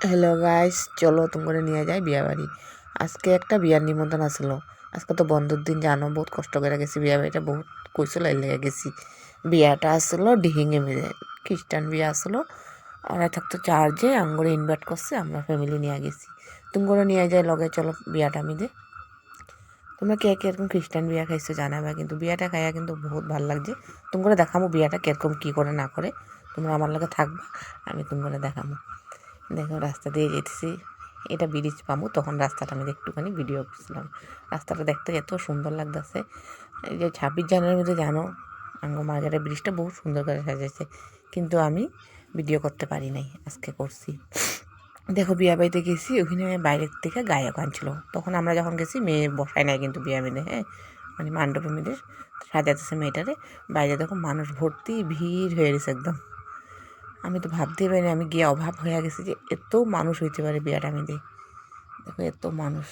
Hello guys, চলো তোমাকে নিয়ে যাই বিয়া বাড়ি। আজকে একটা বিয়ার নিমন্ত্রণ আসলো। আজকে তো বন্ধুর দিন, জানো, বহুত কষ্ট করে গেছি বিয়া বাড়িটা, বহুত কইসল লেগে গেছি। বিয়াটা আসলো ডিহিঙে মিলে, খ্রিস্টান বিয়া আসলো। ওরা থাকতো চার্জে, আমগরে ইনভাইট করছে, আমরা ফ্যামিলি নিয়ে গেছি। তুমি করে নিয়ে যাই লগে, চলো বিয়াটা মিলে। তোমরা কে কিরকম খ্রিস্টান বিয়া খাইছো জানাবা, কিন্তু বিয়াটা খাইয়া কিন্তু বহুত ভালো লাগছে। তুমি করে দেখামো বিয়াটা কিরকম কী করে না করে। তোমরা আমার লগে থাকবা, আমি তুমি করে দেখামো। দেখো রাস্তা দিয়ে যেতেছি, এটা ব্রিজ পাবো, তখন রাস্তাটা আমি একটুখানি ভিডিও করছিলাম। রাস্তাটা দেখতে এত সুন্দর লাগতেছে। এই যে 26 জানুয়ারির মধ্যে, জানো, আঙ্গ মার্কেটের ব্রিজটা বহু সুন্দর করে সাজাইছে, কিন্তু আমি ভিডিও করতে পারি নাই, আজকে করছি। দেখো বিয়া বাড়িতে গেছি, ওখানে বাইরের থেকে গায়ক আনছিল। তখন আমরা যখন গেছি মেয়ে বসায় নাই কিন্তু বিয়া মেয়েদের, হ্যাঁ, মানে মান্ডপে মেয়েদের সাজাতেছে মেয়েটারে। বাইরে দেখো মানুষ ভর্তি, ভিড় হয়ে গেছে একদম। আমি তো ভাবতেই পারিনি, আমি গিয়ে অভাব হয়ে গেছি যে এত মানুষ হইতে পারে বিয়াটা আমি দিই। দেখো এত মানুষ।